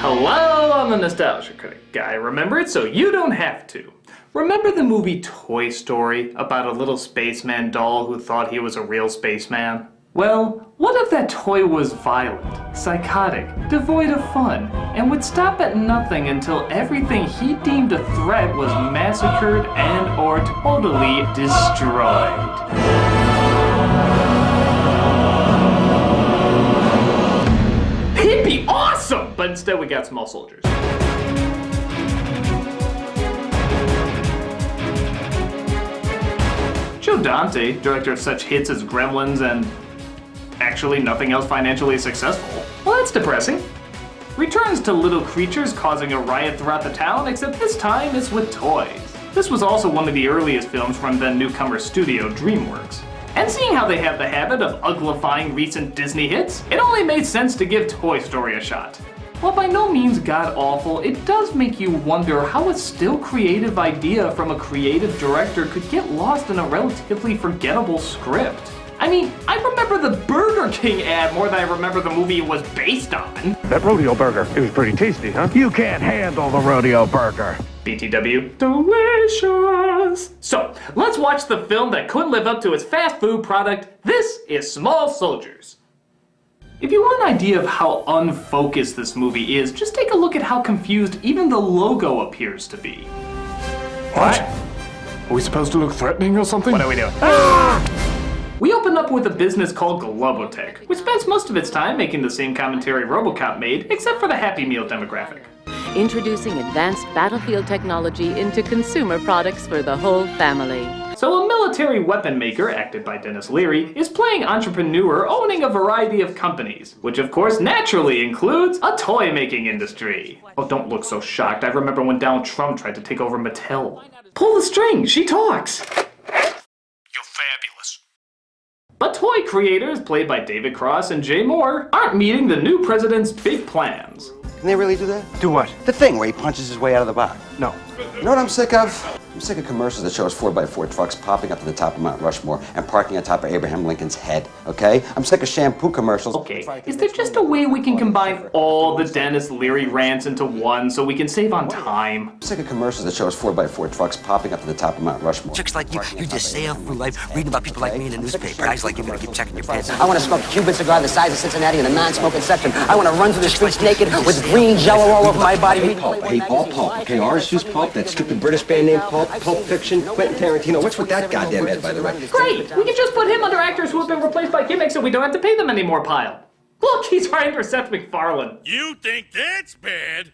Hello, I'm the Nostalgia Critic guy. Remember it so you don't have to. Remember the movie Toy Story about a little spaceman doll who thought he was a real spaceman? Well, what if that toy was violent, psychotic, devoid of fun, and would stop at nothing until everything he deemed a threat was massacred and or totally destroyed? It'd be awesome! But instead we got small soldiers. Joe Dante, director of such hits as Gremlins and actually nothing else financially successful. Well, that's depressing. Returns to little creatures causing a riot throughout the town, except this time it's with toys. This was also one of the earliest films from the newcomer studio DreamWorks. And seeing how they have the habit of uglifying recent Disney hits, it only made sense to give Toy Story a shot. While by no means god-awful, it does make you wonder how a still creative idea from a creative director could get lost in a relatively forgettable script. I mean, I remember the Burger King ad more than I remember the movie it was based on. That rodeo burger, it was pretty tasty, huh? You can't handle the rodeo burger. BTW. Delicious! So, let's watch the film that couldn't live up to its fast food product. This is Small Soldiers. If you want an idea of how unfocused this movie is, just take a look at how confused even the logo appears to be. What? Are we supposed to look threatening or something? What are we doing? Ah! We open up with a business called Globotech, which spends most of its time making the same commentary RoboCop made, except for the Happy Meal demographic. Introducing advanced battlefield technology into consumer products for the whole family. So a military weapon maker, acted by Dennis Leary, is playing entrepreneur owning a variety of companies, which of course naturally includes a toy-making industry. Oh, don't look so shocked. I remember when Donald Trump tried to take over Mattel. Pull the string, she talks! You're fabulous. But toy creators, played by David Cross and Jay Moore, aren't meeting the new president's big plans. Can they really do that? Do what? The thing where he punches his way out of the box. No. You know what I'm sick of? I'm sick of commercials that show us 4x4 trucks popping up to the top of Mount Rushmore and parking on top of Abraham Lincoln's head, okay? I'm sick of shampoo commercials. Okay, is there just a way we can combine all the Dennis Leary rants into one so we can save on time? I'm sick of commercials that show us 4x4 trucks popping up to the top of Mount Rushmore. Chicks like you just sail through life reading about people like me in the newspaper. Guys like you gonna keep checking your pants. I want to smoke a Cuban cigar the size of Cincinnati in a non-smoking section. I want to run through the streets naked with green jello all over my body. I hate all pulp, okay? Ours is pulp, that stupid British band name Pulp, Pulp Fiction, Quentin Tarantino. What's with that goddamn head, by the way? Great! We can just put him under actors who have been replaced by gimmicks so we don't have to pay them any more, pile. Look, he's trying to intercept McFarlane. You think that's bad?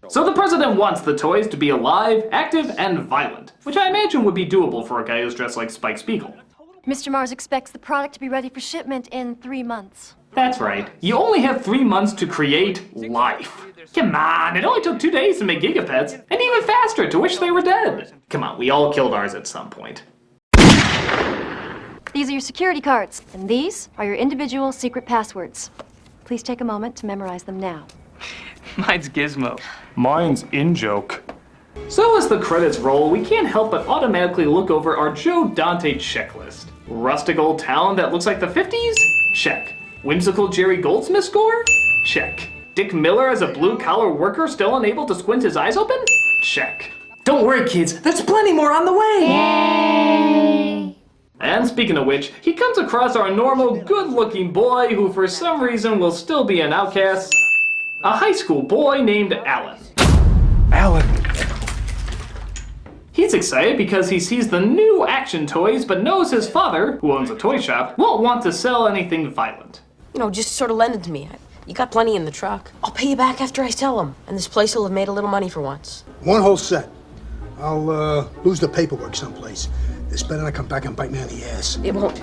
So the president wants the toys to be alive, active, and violent, which I imagine would be doable for a guy who's dressed like Spike Spiegel. Mr. Mars expects the product to be ready for shipment in 3 months. That's right. You only have 3 months to create life. Come on, it only took 2 days to make Gigapets, and even faster to wish they were dead. Come on, we all killed ours at some point. These are your security cards, and these are your individual secret passwords. Please take a moment to memorize them now. Mine's Gizmo. Mine's in-joke. So as the credits roll, we can't help but automatically look over our Joe Dante checklist. Rustic old town that looks like the 50s? Check. Whimsical Jerry Goldsmith score? Check. Dick Miller as a blue-collar worker still unable to squint his eyes open? Check. Don't worry, kids, there's plenty more on the way! Yay! And speaking of which, he comes across our normal, good-looking boy who for some reason will still be an outcast. A high school boy named Alan. Alan. He's excited because he sees the new action toys, but knows his father, who owns a toy shop, won't want to sell anything violent. You know, just sort of lend it to me. You got plenty in the truck. I'll pay you back after I sell them, and this place will have made a little money for once. One whole set. I'll lose the paperwork someplace. It's better not come back and bite me on the ass. It won't.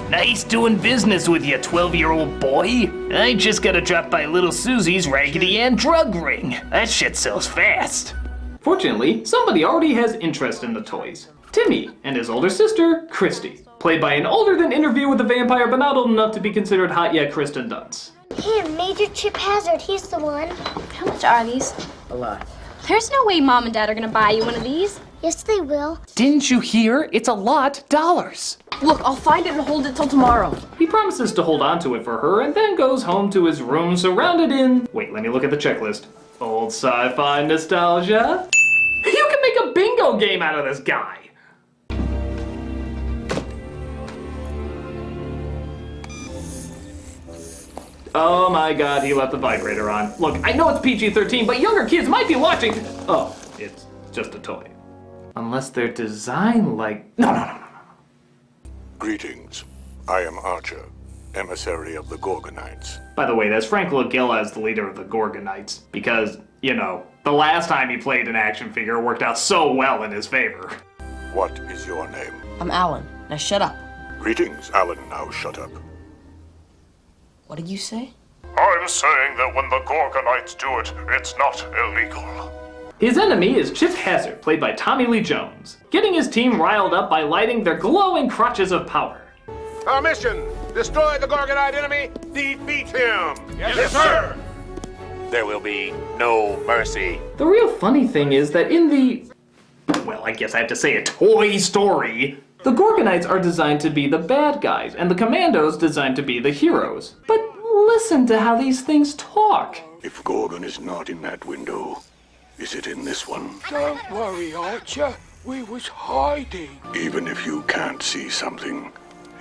Nice doing business with you, 12-year-old boy. I just gotta drop by Little Susie's Raggedy Ann drug ring. That shit sells fast. Fortunately, somebody already has interest in the toys. Timmy and his older sister, Christy, played by an older than Interview with the Vampire but not old enough to be considered hot yet Kristen Dunst. Him, Major Chip Hazard, he's the one. How much are these? A lot. There's no way Mom and Dad are gonna buy you one of these. Yes, they will. Didn't you hear? It's a lot dollars. Look, I'll find it and hold it till tomorrow. He promises to hold on to it for her and then goes home to his room surrounded in... Wait, let me look at the checklist. Old sci-fi nostalgia? You can make a bingo game out of this guy! Oh my god, he left the vibrator on. Look, I know it's PG-13, but younger kids might be watching. Oh, it's just a toy. Unless they're designed like... No. Greetings. I am Archer, emissary of the Gorgonites. By the way, that's Frank Langella as the leader of the Gorgonites. Because, you know, the last time he played an action figure worked out so well in his favor. What is your name? I'm Alan. Now shut up. Greetings, Alan. Now shut up. What did you say? I'm saying that when the Gorgonites do it, it's not illegal. His enemy is Chip Hazard, played by Tommy Lee Jones, getting his team riled up by lighting their glowing crotches of power. Our mission, destroy the Gorgonite enemy, defeat him. Yes, sir. There will be no mercy. The real funny thing is that in the... well, I guess I have to say a Toy Story. The Gorgonites are designed to be the bad guys, and the Commandos designed to be the heroes. But listen to how these things talk. If Gorgon is not in that window, is it in this one? Don't worry, Archer. We was hiding. Even if you can't see something,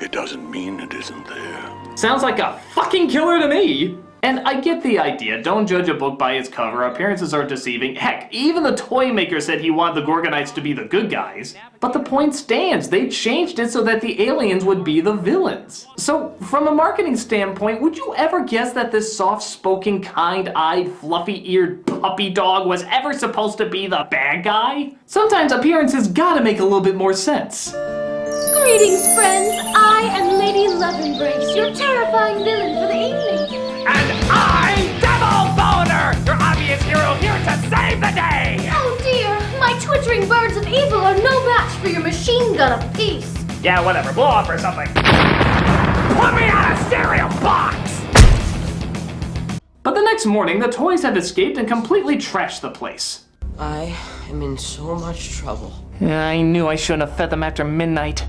it doesn't mean it isn't there. Sounds like a fucking killer to me! And I get the idea, don't judge a book by its cover, appearances are deceiving. Heck, even the toy maker said he wanted the Gorgonites to be the good guys. But the point stands, they changed it so that the aliens would be the villains. So, from a marketing standpoint, would you ever guess that this soft-spoken, kind-eyed, fluffy-eared puppy dog was ever supposed to be the bad guy? Sometimes appearances gotta make a little bit more sense. Greetings, friends. I am Lady Loveembrace, your terrifying villain for the evening. And I'm Devil Boner, your obvious hero here to save the day! Oh dear, my twittering birds of evil are no match for your machine gun of peace. Yeah, whatever, blow up or something. Put me on a stereo box! But the next morning, the toys have escaped and completely trashed the place. I am in so much trouble. I knew I shouldn't have fed them after midnight.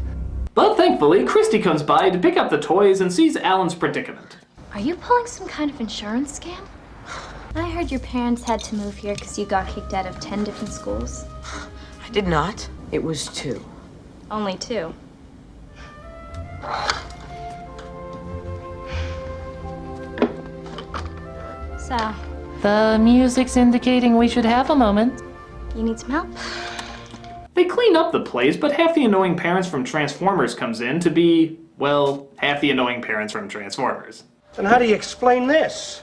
But thankfully, Christy comes by to pick up the toys and sees Alan's predicament. Are you pulling some kind of insurance scam? I heard your parents had to move here because you got kicked out of 10 different schools. I did not. It was 2. Only 2. So, The music's indicating we should have a moment. you need some help? They clean up the place, but half the annoying parents from Transformers comes in to be, well, half the annoying parents from Transformers. And how do you explain this?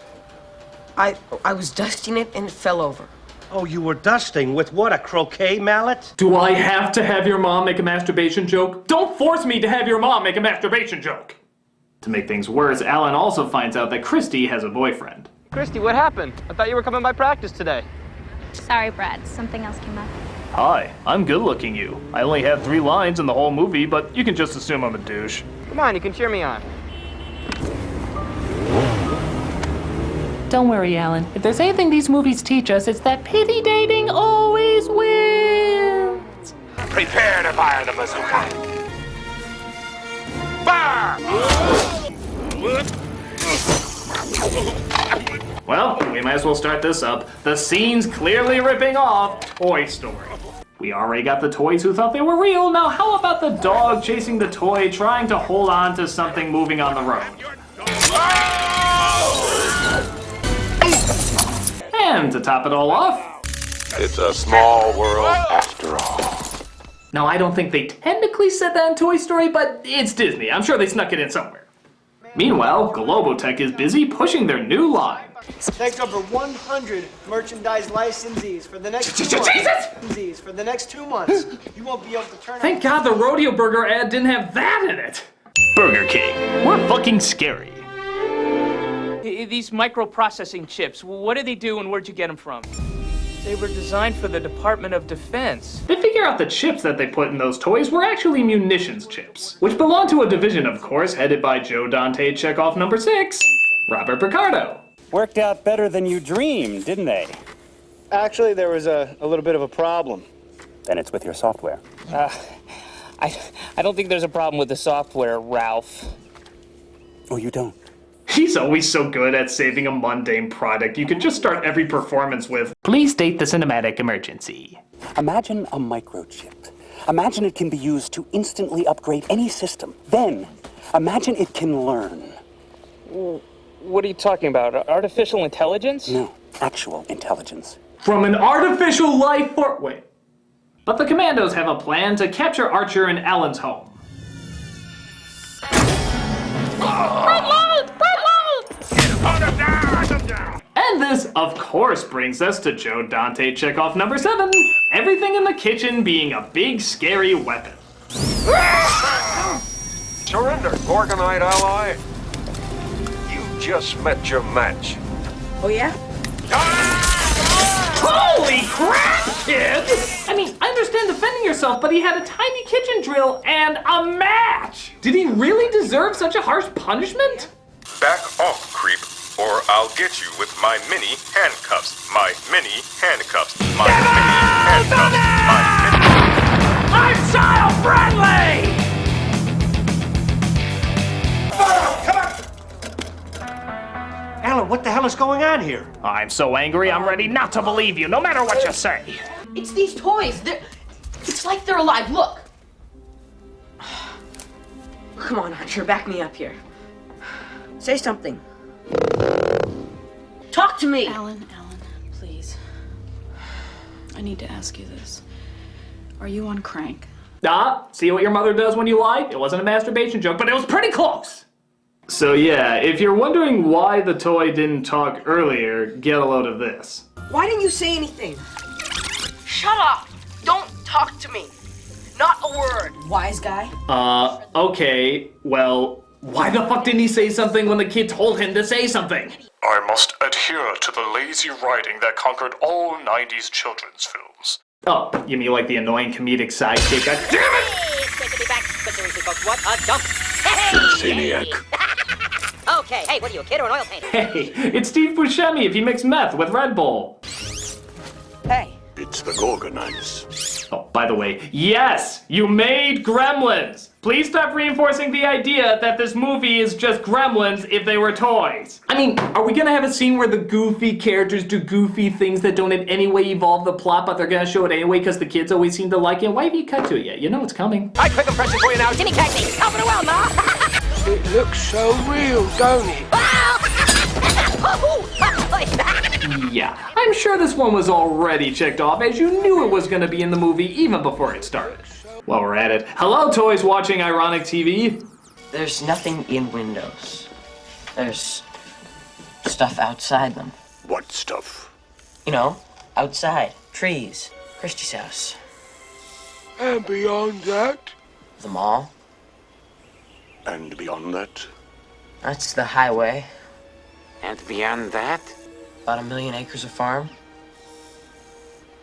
I was dusting it and it fell over. Oh, you were dusting with what, a croquet mallet? Do I have to have your mom make a masturbation joke? Don't force me to have your mom make a masturbation joke! To make things worse, Alan also finds out that Christy has a boyfriend. Christy, what happened? I thought you were coming by practice today. Sorry, Brad. Something else came up. Hi, I'm good-looking you. I only have 3 lines in the whole movie, but you can just assume I'm a douche. Come on, you can cheer me on. Don't worry, Alan. If there's anything these movies teach us, it's that pity dating always wins. Prepare to fire the bazooka. Fire! Well, we might as well start this up. The scene's clearly ripping off Toy Story. We already got the toys who thought they were real. Now how about the dog chasing the toy, trying to hold on to something moving on the road? And to top it all off... It's a small world after all. Now, I don't think they technically said that in Toy Story, but it's Disney. I'm sure they snuck it in somewhere. Meanwhile, Globotech is busy pushing their new line. Take over 100 merchandise licensees for the next 2 months. For the next 2 months. You won't be able to turn Thank God the Rodeo Burger ad didn't have that in it. Burger King, we're fucking scary. These microprocessing chips, what do they do and where'd you get them from? They were designed for the Department of Defense. They figure out the chips that they put in those toys were actually munitions chips, which belong to a division, of course, headed by Joe Dante Chekhov number 6, Robert Picardo. Worked out better than you dreamed, didn't they? Actually, there was a little bit of a problem. Then it's with your software. I don't think there's a problem with the software, Ralph. Oh, you don't? He's always so good at saving a mundane product. You can just start every performance with, "Please state the cinematic emergency." Imagine a microchip. Imagine it can be used to instantly upgrade any system. Then, imagine it can learn. What are you talking about? Artificial intelligence? No, actual intelligence. From an artificial life form. Wait. But the Commandos have a plan to capture Archer in Alan's home. And this, of course, brings us to Joe Dante checkoff number 7. Everything in the kitchen being a big, scary weapon. Surrender, Gorgonite ally. You just met your match. Oh, yeah? Holy crap, kid! I mean, I understand defending yourself, but he had a tiny kitchen drill and a match! Did he really deserve such a harsh punishment? Back off, creep, or I'll get you with my mini handcuffs. My mini handcuffs. My mini handcuffs. My mini... I'm child-friendly! Alan, what the hell is going on here? I'm so angry, I'm ready not to believe you, no matter what you say. It's these toys. It's like they're alive. Look. Come on, Archer, back me up here. Say something. Talk to me. Alan, please. I need to ask you this. Are you on crank? See what your mother does when you lie? It wasn't a masturbation joke, but it was pretty close. So yeah, if you're wondering why the toy didn't talk earlier, get a load of this. Why didn't you say anything? Shut up. Don't talk to me. Not a word. Wise guy. Okay, well, why the fuck didn't he say something when the kid told him to say something? I must adhere to the lazy writing that conquered all 90s children's films. Oh, you mean like the annoying comedic sidekick? God damn it! What a dump! Maniac. Okay, hey, what are you, a kid or an oil painter? Hey, it's Steve Buscemi if he mixed meth with Red Bull. Hey. It's the Gorgonites. Oh, by the way, yes, you made Gremlins. Please stop reinforcing the idea that this movie is just Gremlins if they were toys. I mean, are we gonna have a scene where the goofy characters do goofy things that don't in any way evolve the plot, but they're gonna show it anyway because the kids always seem to like it? Why have you cut to it yet? You know it's coming. All right, quick impression for you now. Ginny Cagney, helping her well, Ma. It looks so real, don't it? Yeah, I'm sure this one was already checked off, as you knew it was gonna be in the movie even before it started. While we're at it, hello toys watching Ironic TV. There's nothing in windows. There's stuff outside them. What stuff? You know, outside. Trees. Christie's house. And beyond that? The mall. And beyond that? That's the highway. And beyond that? About 1 million acres of farm.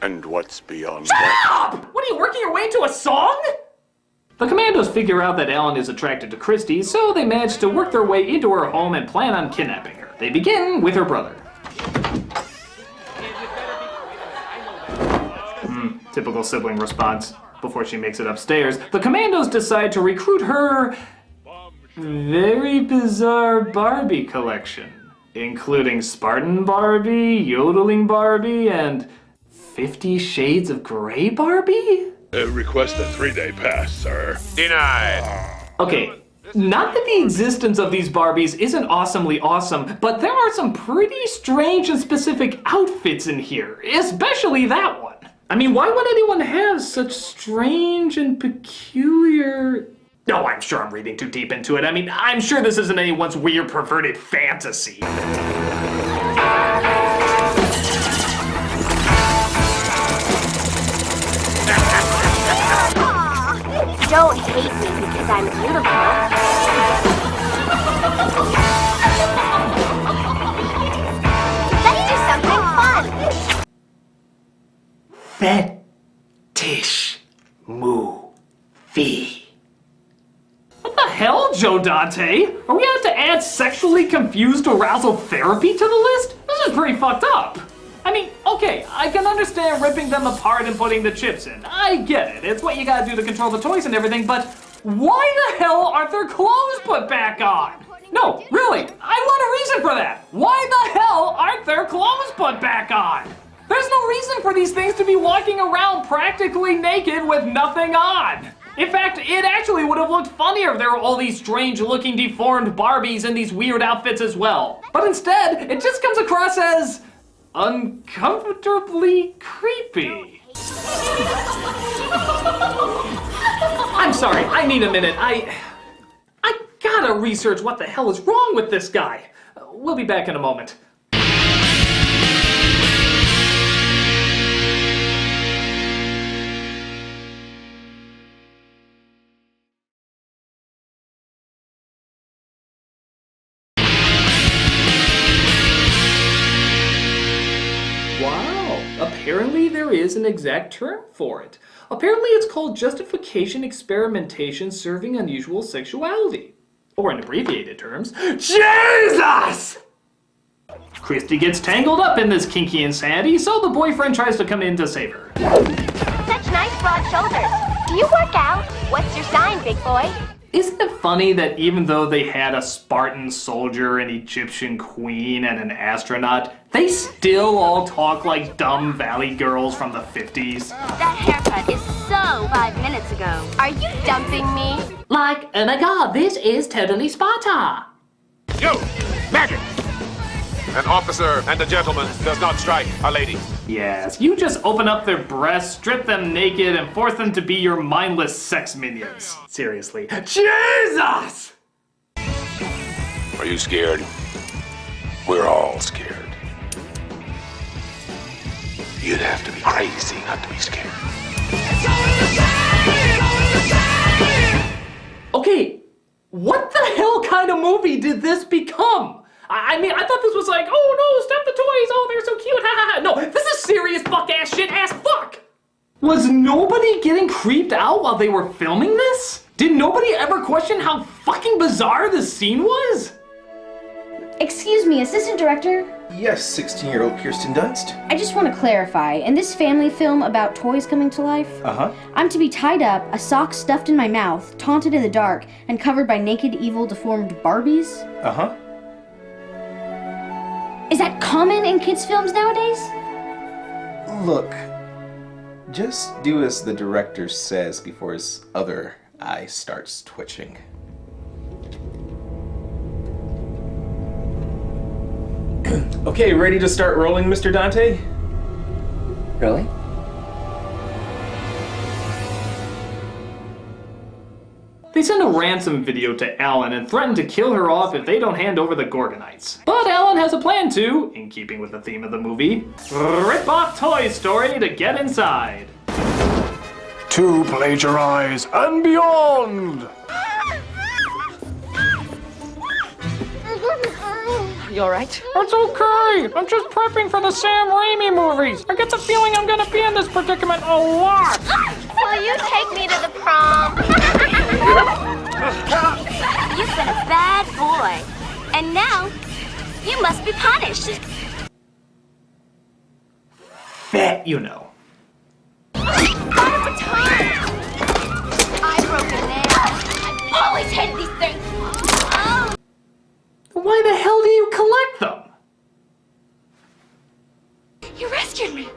And what's beyond Shut that? up! What are you working your way into a song? The Commandos figure out that Ellen is attracted to Christie, so they manage to work their way into her home and plan on kidnapping her. They begin with her brother. Typical sibling response. Before she makes it upstairs, the Commandos decide to recruit her very bizarre Barbie collection, including Spartan Barbie, Yodeling Barbie, and 50 Shades of Grey Barbie? Request a 3-day pass, sir. Denied. Okay, not that the existence of these Barbies isn't awesomely awesome, but there are some pretty strange and specific outfits in here, especially that one. I mean, why would anyone have such strange and peculiar... No, I'm sure I'm reading too deep into it. I mean, I'm sure this isn't anyone's weird, perverted fantasy. Don't hate me because I'm beautiful. Let's do something fun. Fetish movie. What the hell, Joe Dante? Are we gonna have to add sexually confused arousal therapy to the list? This is pretty fucked up. I mean, okay, I can understand ripping them apart and putting the chips in. I get it. It's what you gotta do to control the toys and everything, but why the hell aren't their clothes put back on? No, really, I want a reason for that. Why the hell aren't their clothes put back on? There's no reason for these things to be walking around practically naked with nothing on. In fact, it actually would have looked funnier if there were all these strange-looking deformed Barbies in these weird outfits as well. But instead, it just comes across as uncomfortably creepy. I'm sorry, I need a minute. I gotta research what the hell is wrong with this guy. We'll be back in a moment. Wow, apparently there is an exact term for it. Apparently it's called justification experimentation serving unusual sexuality. Or in abbreviated terms, Jesus! Christy gets tangled up in this kinky insanity, so the boyfriend tries to come in to save her. Such nice broad shoulders. Do you work out? What's your sign, big boy? Isn't it funny that even though they had a Spartan soldier, an Egyptian queen, and an astronaut, they still all talk like dumb valley girls from the 50s? That haircut is so 5 minutes ago. Are you dumping me? Like, oh my god, this is totally Sparta! You! Maggot! An officer and a gentleman does not strike a lady. Yes, you just open up their breasts, strip them naked, and force them to be your mindless sex minions. Seriously. Jesus! Are you scared? We're all scared. You'd have to be crazy not to be scared. Okay, what the hell kind of movie did this become? I mean, I thought this was like, oh no, stop the toys, oh they're so cute, ha ha ha. No, this is serious fuck-ass shit ass fuck! Was nobody getting creeped out while they were filming this? Did nobody ever question how fucking bizarre this scene was? Excuse me, assistant director? Yes, 16-year-old Kirsten Dunst. I just want to clarify, in this family film about toys coming to life, I'm to be tied up, a sock stuffed in my mouth, taunted in the dark, and covered by naked, evil, deformed Barbies? Is that common in kids' films nowadays? Look, just do as the director says before his other eye starts twitching. Okay, ready to start rolling, Mr. Dante? Really? They send a ransom video to Ellen and threaten to kill her off if they don't hand over the Gorgonites. But Ellen has a plan to, in keeping with the theme of the movie, rip off Toy Story to get inside. To plagiarize and beyond! You alright? It's okay. I'm just prepping for the Sam Raimi movies. I get the feeling I'm gonna be in this predicament a lot. Will you take me to the prom? You've been a bad boy. And now, you must be punished. Bet you know. I broke a nail. I've always hated these things. Oh. Why the hell do you collect them? You rescued me.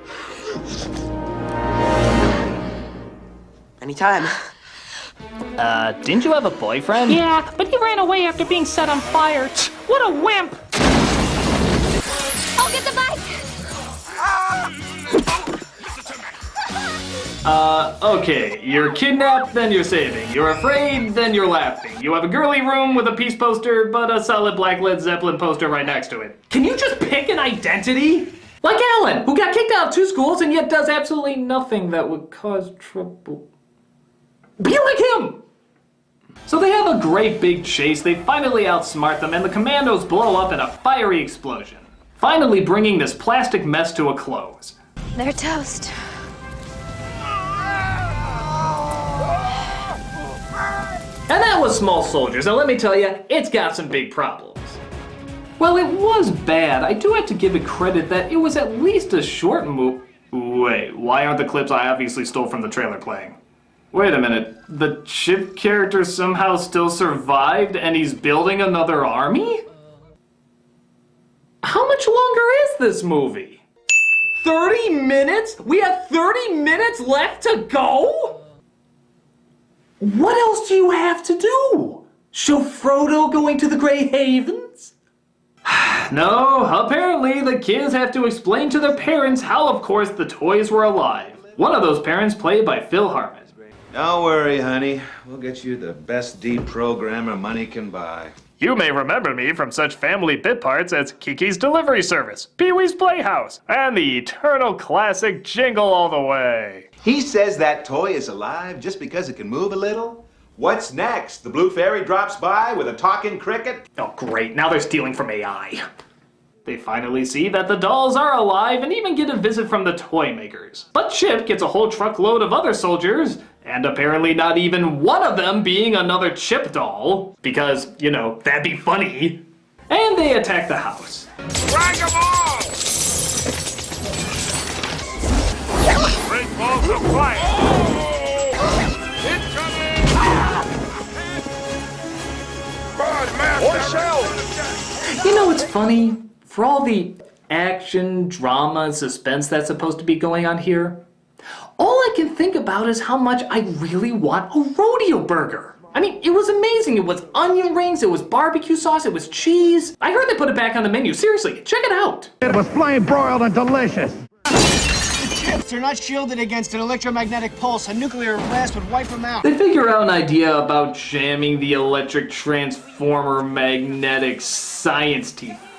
Anytime. Didn't you have a boyfriend? Yeah, but he ran away after being set on fire. What a wimp! I'll get the bike. Okay, you're kidnapped, then you're saving. You're afraid, then you're laughing. You have a girly room with a peace poster, but a solid black Led Zeppelin poster right next to it. Can you just pick an identity? Like Alan, who got kicked out of 2 schools and yet does absolutely nothing that would cause trouble. Be like him! So they have a great big chase, they finally outsmart them, and the commandos blow up in a fiery explosion, finally bringing this plastic mess to a close. They're toast. And that was Small Soldiers, and let me tell you, it's got some big problems. Well, it was bad. I do have to give it credit that it was at least a short movie. Wait, why aren't the clips I obviously stole from the trailer playing? Wait a minute. The Chip character somehow still survived and he's building another army? How much longer is this movie? 30 minutes? We have 30 minutes left to go? What else do you have to do? Show Frodo going to the Grey Havens? No, apparently the kids have to explain to their parents how, of course, the toys were alive. One of those parents played by Phil Hartman. Don't worry, honey. We'll get you the best deprogrammer money can buy. You may remember me from such family bit parts as Kiki's Delivery Service, Pee-wee's Playhouse, and the eternal classic Jingle All the Way. He says that toy is alive just because it can move a little? What's next? The blue fairy drops by with a talking cricket? Oh, great. Now they're stealing from AI. They finally see that the dolls are alive and even get a visit from the toy makers. But Chip gets a whole truckload of other soldiers, and apparently not even one of them being another Chip doll, because, you know, that'd be funny. And they attack the house. Drag them all! Great balls of fire! Incoming! You know what's funny? For all the action, drama, and suspense that's supposed to be going on here, all I can think about is how much I really want a rodeo burger. I mean, it was amazing. It was onion rings, it was barbecue sauce, it was cheese. I heard they put it back on the menu. Seriously, check it out. It was flame broiled and delicious. The chips are not shielded against an electromagnetic pulse. A nuclear blast would wipe them out. They figure out an idea about jamming the electric transformer magnetic science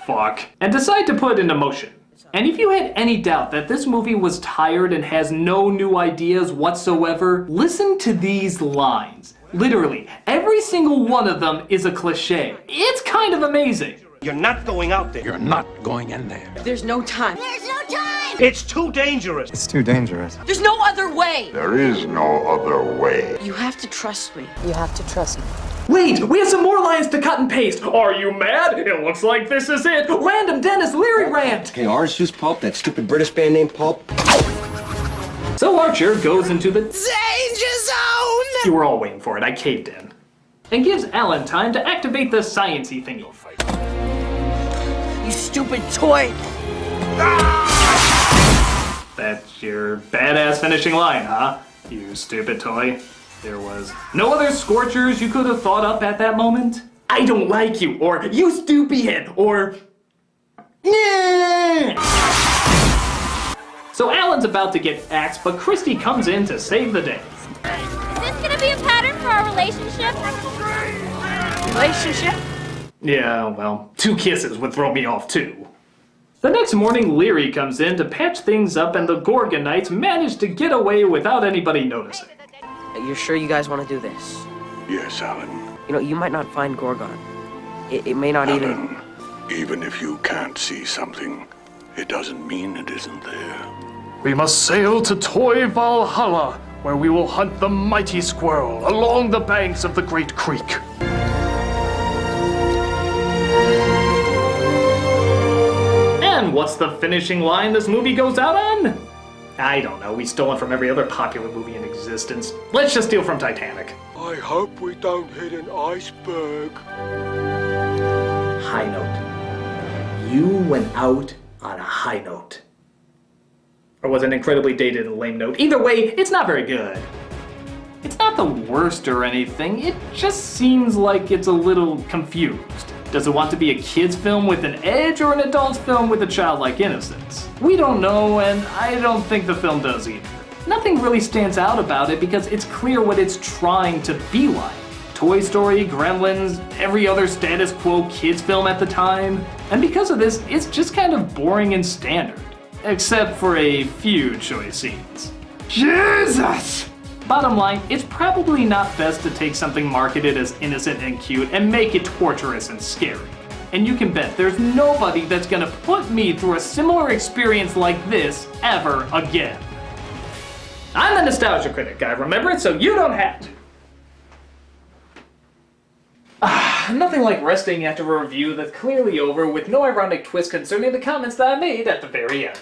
fuck and decide to put it into motion. And if you had any doubt that this movie was tired and has no new ideas whatsoever, listen to these lines. Literally, every single one of them is a cliche. It's kind of amazing. You're not going out there. You're not going in there. There's no time. There's no time! It's too dangerous. It's too dangerous. There's no other way! There is no other way. You have to trust me. You have to trust me. Wait, we have some more lines to cut and paste. Are you mad? It looks like this is it. Random Dennis Leary rant. Okay, orange juice pulp, that stupid British band name Pulp. So Archer goes into the danger zone! You were all waiting for it, I caved in. And gives Alan time to activate the science-y thingy. You stupid toy! That's your badass finishing line, huh? You stupid toy. There was no other scorchers you could have thought up at that moment? I don't like you, or you stupid, or... So Alan's about to get axed, but Christy comes in to save the day. Is this gonna be a pattern for our relationship? Relationship? Yeah, well, 2 kisses would throw me off too. The next morning, Leary comes in to patch things up and the Gorgonites manage to get away without anybody noticing. You're sure you guys want to do this? Yes, Alan. You know, you might not find Gorgon. It may not Alan, even if you can't see something, it doesn't mean it isn't there. We must sail to Toy Valhalla, where we will hunt the mighty squirrel along the banks of the Great Creek. And what's the finishing line this movie goes out on? I don't know, we stole it from every other popular movie in existence. Let's just steal from Titanic. I hope we don't hit an iceberg. High note. You went out on a high note. Or was it incredibly dated and lame note? Either way, it's not very good. It's not the worst or anything, it just seems like it's a little confused. Does it want to be a kid's film with an edge or an adult's film with a childlike innocence? We don't know, and I don't think the film does either. Nothing really stands out about it because it's clear what it's trying to be like. Toy Story, Gremlins, every other status quo kids film at the time. And because of this, it's just kind of boring and standard. Except for a few choice scenes. Jesus! Bottom line, it's probably not best to take something marketed as innocent and cute and make it torturous and scary. And you can bet there's nobody that's gonna put me through a similar experience like this ever again. I'm the Nostalgia Critic guy, remember it, so you don't have to. Nothing like resting after a review that's clearly over with no ironic twist concerning the comments that I made at the very end.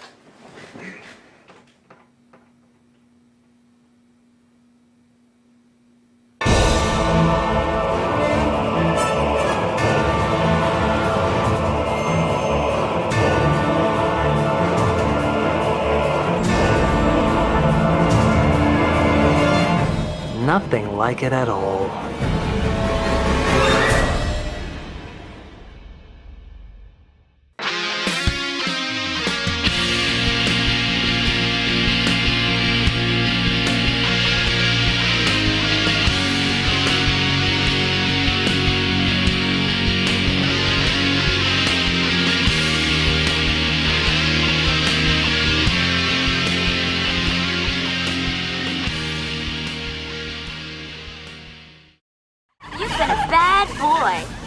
Nothing like it at all. You've been a bad boy.